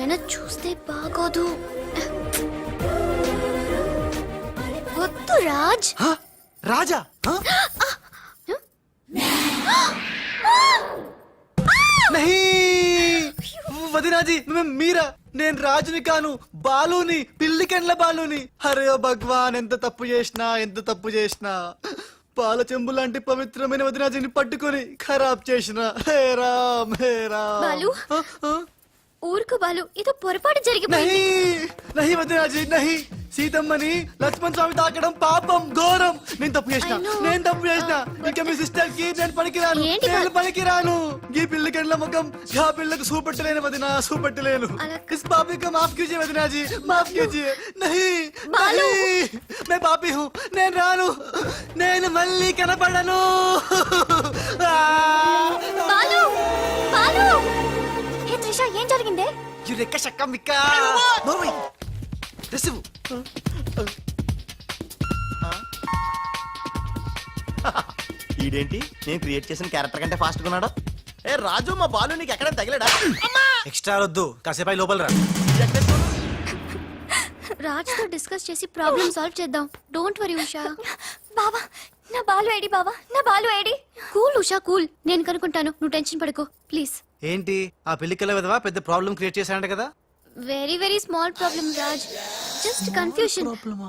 ఎవరైనా చూస్తే బాగోదు. వద్దు రాజ్. రాజా వదినాజీ మీరా? నేను రాజుని కాను, బాలుని, పిల్లికెండ్ల బాలుని. హరే ఓ భగవాన్, ఎంత తప్పు చేసినా పాల చెంబు లాంటి పవిత్రమైన వదినాజీని పట్టుకొని ఖరాబ్ చేసిన. హే రామ్ హే రామ్. బాలు ఊరుకు బాలు, ఏదో పొరపాటు జరిగిపోయింది. నహి వదినాజీ నహి. సీతమ్మని లక్ష్మణ్ స్వామి తాకడం పాపం, ఘోరం. నేను తప్పు చేసిన. ఇక మీ సిస్టర్ కి నేను పనికిరాను. ఈ పిల్లకెళ్ళ ముఖం గా పిల్లకు చూపెట్టలేను వదినా, చూపెట్టలేను. ఇస్ పాపి కా మాఫ్ కీజియే వదినాజీ, మాఫ్ కీజియే. నహి మే పాపి హూ, నేను రాను, నేను మళ్ళీ కనపడను. బాలు బాలు, హే త్రిష, ఏం జరిగిందే? యురెక్క షక్క మిక్క నోర్వై రిసివ్. ఈడేంటి నేను క్రియేట్ చేసిన క్యారెక్టర్ కంటే ఫాస్ట్ గా ఉన్నాడు. ఏ రాజు, మా బాలు నీకు ఎక్కడ తగిలాడా? ఎక్స్ట్రా వద్దు, కాసేపు లోపల రా. రాజ్ తో డిస్కస్ చేసి ప్రాబ్లం సాల్వ్ చేద్దాం. Don't worry Usha. బావా, నా బాలు ఏడి? బావా, నా Balu AD? Cool Usha, cool. నేను కనుక్కుంటాను, నువ్వు టెన్షన్ పడుకో ప్లీజ్. ఏంటి ఆ పెళ్లికల విధవా పెద్ద ప్రాబ్లం క్రియేట్ చేశాడంట కదా? Very very small problem Raj, just confusion.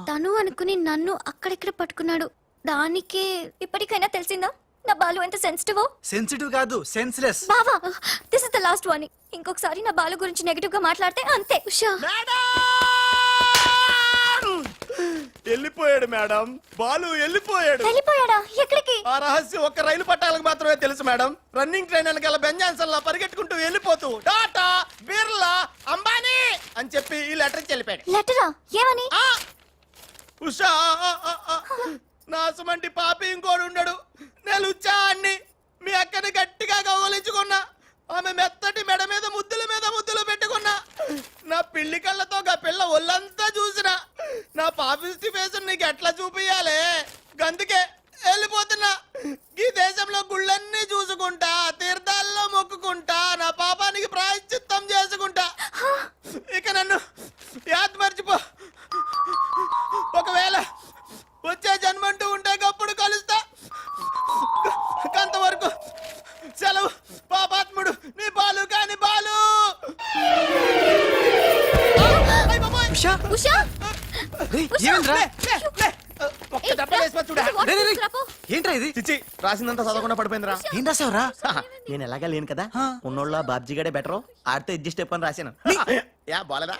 తను అనుకుని నన్ను అక్కడిక్కడ పట్టుకున్నాడు. దానికే ఇప్పటికైనా తెలిసిందా నా బాలు ఎంత సెన్సిటివ్? సెన్సిటివ్ కాదు, సెన్స్లెస్. బావా, this is the last warning. ఇంకొకసారి నా బాలు గురించి నెగటివ్ గా మాట్లాడితే అంతే. ఉషా, వెళ్ళిపోయాడు మేడం, బాలు వెళ్ళిపోయాడు. వెళ్ళిపోయాడా? ఎక్కడికి? ఆ రహస్యం ఒక్క రైలు పట్టాలకు మాత్రమే తెలుసు మేడం. రన్నింగ్ ట్రైన్ వెనకాల బెంజాన్సన్ లా పరిగెట్టుకుంటూ వెళ్ళిపోతూ టాటా, బిర్లా, అంబానీ అని చెప్పి ఈ లెటర్ ఇచ్చి వెళ్ళిపోయాడు. లెటరా? ఏమని? ఉషా, నా సుమంటి పాపి ఇంకోడు ఉండడు. నేను ఉచ్చాన్ని మీ అక్కని గట్టిగా కౌగలించుకున్నా. ఆమె మెత్తటి మెడ మీద ముద్దులు పెట్టుకున్నా. నా పిల్లి కళ్ళతో గా పిల్ల ఒళ్ళంతా చూసిన. నా పాపిస్టి ఫేస్ నీకు ఎట్లా చూపియాలే? గందుకే వెళ్ళిపోతున్నా. ఈ దేశంలో గుళ్ళన్నీ చూసుకుంటా, తీర్థాల్లో మొక్కుకుంటా, నా పాపానికి ప్రాయశ్చిత్తం చేసుకుంటా. ఇక నన్ను యాద్ మర్చిపో. ఒకవేళ వచ్చే జన్మంటూ ఉంటే గప్పుడు కలుస్తా. అంతవరకు సెలవు. పాపాత్ముడు నీ బాలు కాని బాలు. ఉషా, ఏంట్రా ఇది? చిచ్చి, రాసిందంతా చదవకుండా పడిపోయిందిరా. ఏం రాసావురా? నేను ఎలాగా లేను కదా, ఉన్నోళ్ళ బాబ్జీ గడే బెటర్, ఆడితో అడ్జస్ట్ అయిపోయి రాశాను. యా బాలదా?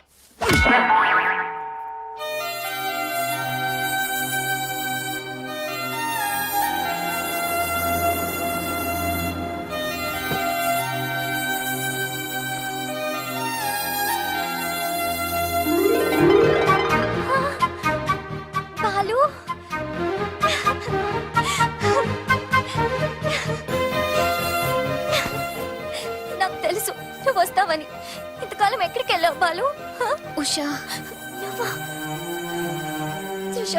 బాలు, నాకు తెలుసు నువ్వు వస్తావని. ఇంతకాలం ఎక్కడికి వెళ్ళావు బాలు? ఉషా, నువ్వా? త్రిష,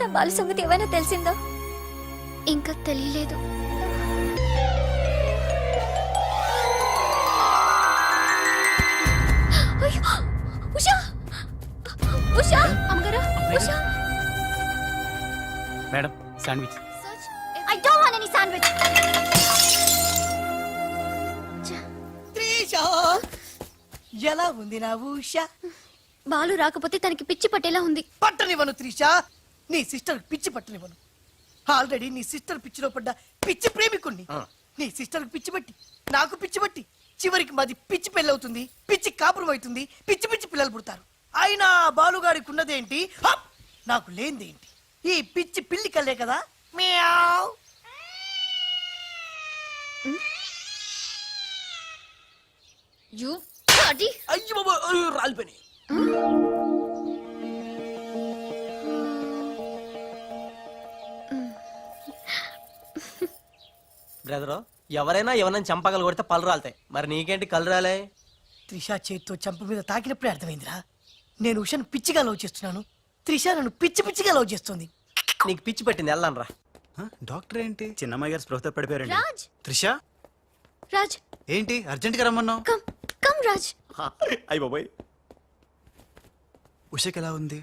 నా బాలు సంగతి ఏమైనా తెలిసిందా? ఇంకా తెలియలేదు. అయ్యో, ఉషా, ఉషా, అమ్మగారు, Usha. Madam, sandwich. I don't want any sandwich. Trisha, ఎలా ఉంది నా ఉషా? బాలు రాకపోతే తనకి పిచ్చి పట్టేలా ఉంది. పట్టనివ్వను త్రిషా, నీ సిస్టర్ పిచ్చి పట్టనివ్వను. ఆల్రెడీ నీ సిస్టర్ పిచ్చిలో పడ్డ పిచ్చి ప్రేమికుణ్ణి. నీ సిస్టర్ పిచ్చి పట్టి, నాకు పిచ్చి పట్టి, చివరికి మాది పిచ్చి పెళ్ళవుతుంది, పిచ్చి కాపురం అవుతుంది, పిచ్చి పిచ్చి పిల్లలు పుడతారు. అయినా బాలుగాడికి ఉన్నదేంటి, నాకు లేనిదేంటి? ఈ పిచ్చి పిల్లి కల్లే కదా. మ్యావ్. అయ్యో బాబా, రాలిపోయి. బ్రదరు, ఎవరైనా ఎవరైనా చంపగలు కొడితే పళ్ళు రాలుతాయి, మరి నీకేంటి కళ్ళు రాలే? త్రిష చేత్తో చంప మీద తాకినప్పుడే అర్థమైందిరా. నేను ఉషను పిచ్చిగా లవ్ చేస్తున్నాను, త్రిష నన్ను పిచ్చి పిచ్చిగా లవ్ చేస్తుంది. నీకు పిచ్చి పెట్టింది, వెళ్ళాను రా. డాక్టర్ ఏంటి? చిన్నమ్మాయి గారు స్పృహతో పడిపోయారండి. రాజ్, త్రిష రాజ్, ఏంటి అర్జెంట్ గా రమ్మన్నావు? Come come Raj. అయ్యి బాబాయ్. ఉషకి ఎలా ఉంది?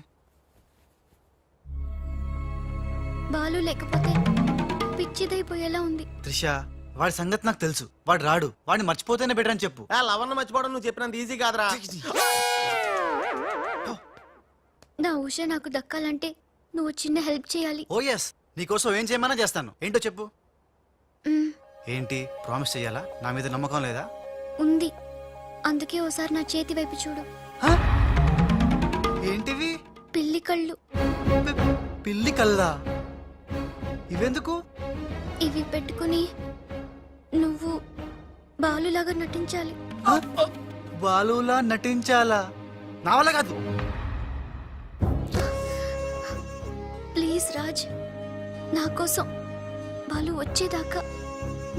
బాలు లేకపోతే పిచ్చిదైపోయేలా ఉంది. త్రిష, వాడి సంగతి నాకు తెలుసు. వాడు రాడు. వాడిని మర్చిపోతేనే బెటర్ అని చెప్పు. లవర్ని మర్చిపోవడం నువ్వు చెప్పినంత ఈజీ కాదురా. నా ఉష నాకు దక్కాలంటే నువ్వు చిన్న హెల్ప్ చేయాలి. ఓ ఎస్, నీకోసం ఏం చేయమన్నా చేస్తాను. ఏంటో చెప్పు. మ్, ఏంటి? ప్రామిస్ చెయ్యాలా? నా మీద నమ్మకం లేదా? ఉంది. అందుకే ఓసారి నా చేతి వైపు చూడు. హ? ఏంటివి? పిల్లి కళ్ళు. పిల్లి కల్లా? ఇవెందుకు? ఇవి పెట్టుకుని నువ్వు బాలులాగా నటించాలి. హ? బాలులా నటించాలా? నా వల్ల కాదు. ప్లీజ్ రాజ్, నా కోసం బాలు వచ్చేదాకా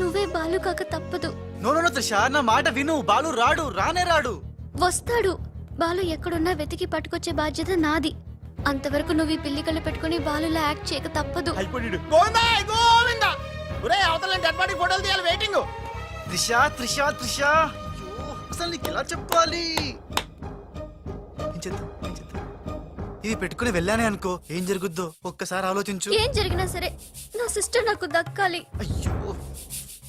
నువ్వే బాలు కాక తప్పదు. నో నో నో త్రిష, నా మాట విను. బాలు రాడు, రానే రాడు. వస్తాడు. బాలు ఎక్కడున్నా వెతికి పట్టుకొచ్చే బాధ్యత నాది. అంతవరకు నువ్వు ఈ పిల్లి కళ్ళు పెట్టుకుని బాలులా యాక్ట్ చేయక తప్పదు. అయిపోయాడు. గోవిందా గోవిందా. ఒరే అవతల డెడ్ బాడీ ఫోటోలు తీయాలి, వెయిటింగ్. త్రిష త్రిష త్రిష, అయ్యో, అసలు నీకు ఎలా చెప్పాలి? ఏం చేద్దాం, ఏం చేద్దాం? ఇది పెట్టుకుని వెళ్ళానే అనుకో, ఏం జరుగుద్దో ఒక్కసారి ఆలోచించు. ఏం జరిగినా సరే నా సిస్టర్ నాకు దక్కాలి. అయ్యో,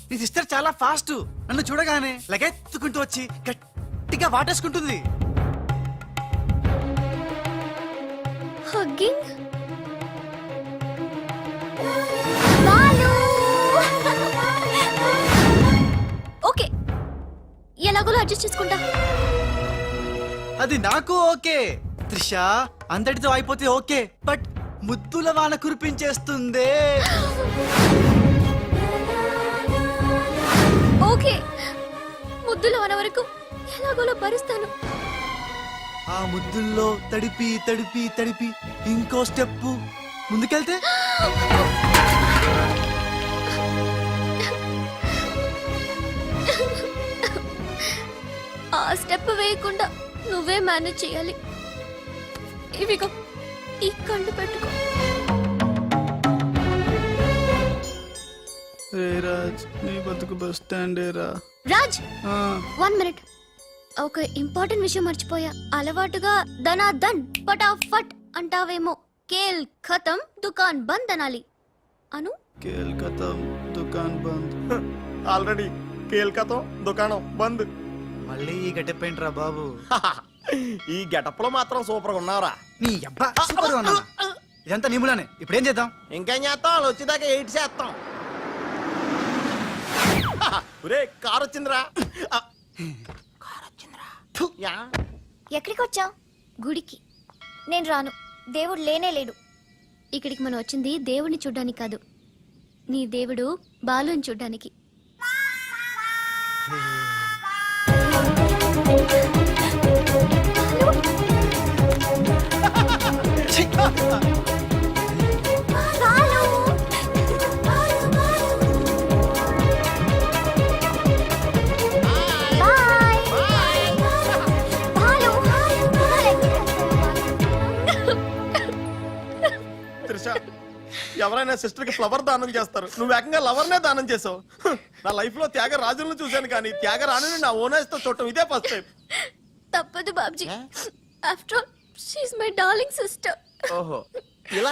నీ సిస్టర్ చాలా ఫాస్ట్. నన్ను చూడగానే లగెత్తుకుంటూ వచ్చి గట్టిగా వాటేసుకుంటుంది. హగ్గింగ్. బాలు. ఓకే, ఎలాగోలా అడ్జస్ట్ చేసుకుంటా. అది నాకు ఓకే. త్రిష, అందరితో అయిపోతే ఓకే, బట్ ముద్దుల వాన కురిపించేస్తుందే. ఓకే, ముద్దులో అన్న వరకు ఎలాగోలా భరిస్తాను. ఆ ముద్దుల్లో తడిపి తడిపి తడిపి ఇంకో స్టెప్ ముందుకెళ్తే ఆ స్టెప్ వేయకుండా నువ్వే మేనేజ్ చేయాలి. ఇవిగో ఈ కళ్ళు పెట్టుకో. రే రాజ్, నీ బతుకు బస్ స్టాండే రా. రాజ్, 1 మినిట్. ఒక ఇంపార్టెంట్ విషయం మర్చిపోయా. అలవాటుగా ధనా ధన్ ఫటాఫట్ అంటావేమో. కేల్ ఖతం దుకాన్ బంద్ అనాలి. అను. కేల్ ఖతం దుకాన్ బంద్. ఆల్రెడీ కేల్కతో దుకాణం బంద్. మళ్ళీ ఈ గట్టెప్పేంట్రా బాబు? ఈ గెటప్ లో మాత్రం సూపర్ గా ఉన్నావురా. నీ అబ్బా సూపర్ గా ఉన్నానా? ఇదంతా నీ మూలానే. ఇప్పుడు ఏం చేద్దాం? ఇంకేం చేస్తాం, వాళ్ళు వచ్చేదాకా 8 చేస్తాం. ఒరే కారు వచ్చిందిరా. ఫు. యా. ఎక్కడికి వచ్చావు? గుడికి. నేను రాను, దేవుడు లేనే లేడు. ఇక్కడికి మనం వచ్చింది దేవుడిని చూడ్డానికి కాదు, నీ దేవుడు బాలుని చూడ్డానికి. ఛీ! త్రిష, ఎవరైనా సిస్టర్ కి ఫ్లవర్ దానం చేస్తారు, నువ్వు ఏకంగా లవర్నే దానం చేసావు. నా లైఫ్ లో త్యాగరాజులను చూశాను కానీ త్యాగరాణిని నా ఓనర్స్ తో చూడటం ఇదే ఫస్ట్ టైం. తప్పదు Babji. After all she is my darling sister. ఓహో, ఇలా